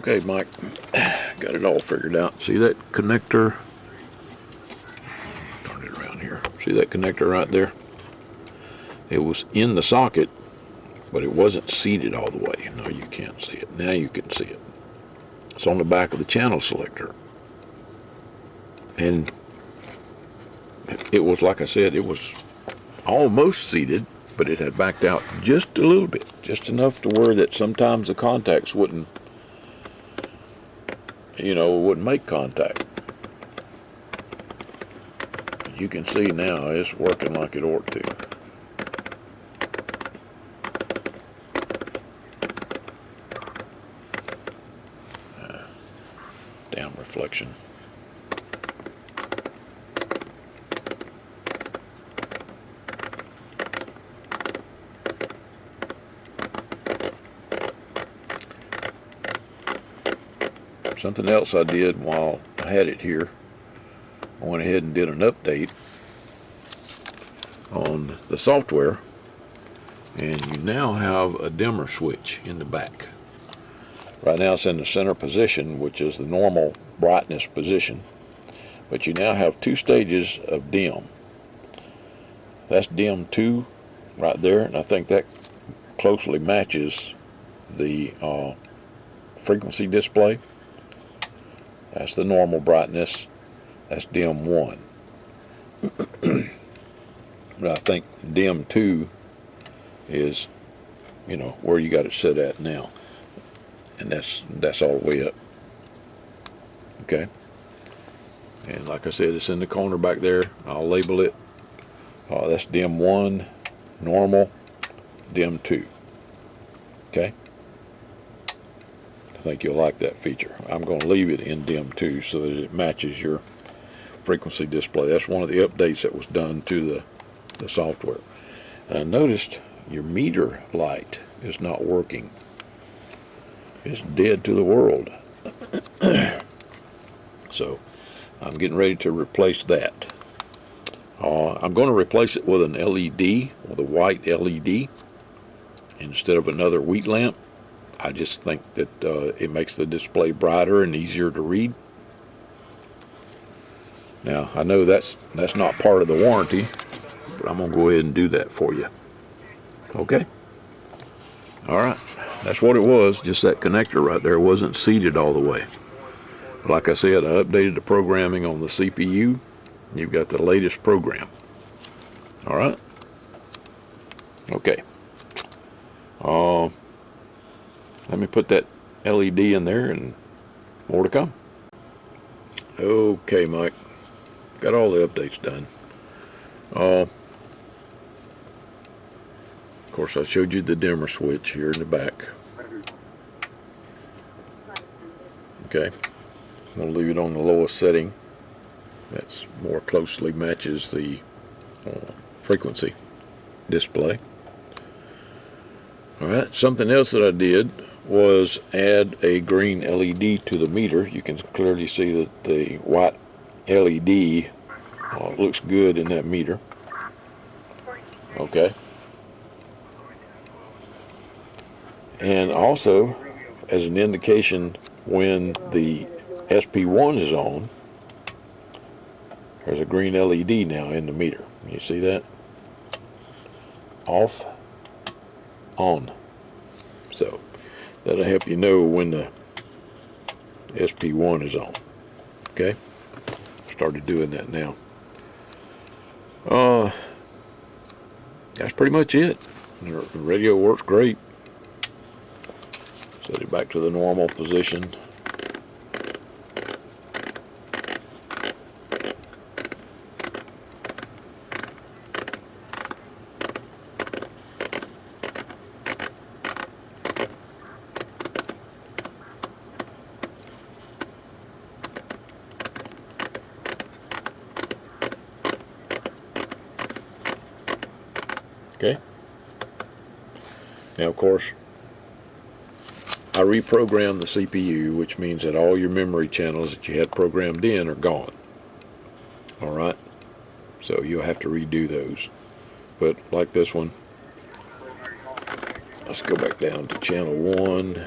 Okay, Mike, got it all figured out. See that connector? Turn it around here. See that connector right there? It was in the socket, but it wasn't seated all the way. No, you can't see it. Now you can see it. It's on the back of the channel selector. And it was, like I said, it was almost seated, but it had backed out just a little bit, just enough to where that sometimes the contacts wouldn't, wouldn't make contact. You can see now it's working like it ought to. Down reflection. Something else I did while I had it here, I went ahead and did an update on the software, and you now have a dimmer switch in the back. Right now it's in the center position, which is the normal brightness position, but you now have two stages of dim. That's dim 2 right there, and I think that closely matches the frequency display. That's the normal brightness. That's dim 1. But I think dim 2 is, where you got it set at now. And that's all the way up. Okay. And like I said, it's in the corner back there. I'll label it. That's dim 1, normal, dim 2. Okay. I think you'll like that feature. I'm going to leave it in dim 2 so that it matches your frequency display. That's one of the updates that was done to the software. And I noticed your meter light is not working. It's dead to the world. So I'm getting ready to replace that. I'm going to replace it with an LED, with a white LED, instead of another wheat lamp. I just think that it makes the display brighter and easier to read. Now, I know that's not part of the warranty, but I'm going to go ahead and do that for you. Okay? All right. That's what it was. Just that connector right there wasn't seated all the way. But like I said, I updated the programming on the CPU. You've got the latest program. All right? Okay. Let me put that LED in there and more to come. Okay, Mike. Got all the updates done. Of course, I showed you the dimmer switch here in the back. Okay. I'm going to leave it on the lowest setting. That's more closely matches the frequency display. Alright, something else that I did was add a green LED to the meter. You can clearly see that the white LED looks good in that meter. Okay. And also, as an indication when the SP1 is on, there's a green LED now in the meter. You see that? Off, on. So that'll help you know when the SP1 is on. Okay? Started doing that now. That's pretty much it. The radio works great. Set it back to the normal position. Okay. Now, of course, I reprogrammed the CPU, which means that all your memory channels that you had programmed in are gone. Alright? So you'll have to redo those. But like this one, let's go back down to channel 1.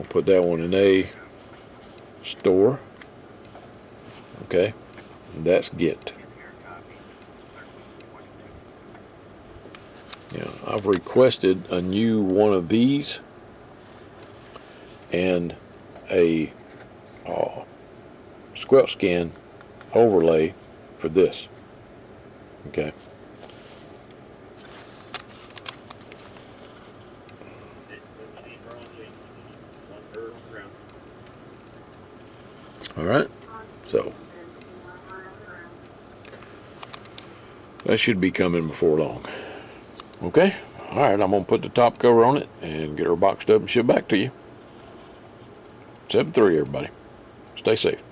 I'll put that one in A, store. Okay, and that's get. Now, I've requested a new one of these and a squelch scan overlay for this. Okay. All right, so that should be coming before long. Okay, all right, I'm gonna put the top cover on it and get her boxed up and shipped back to you. 7-3, everybody. Stay safe.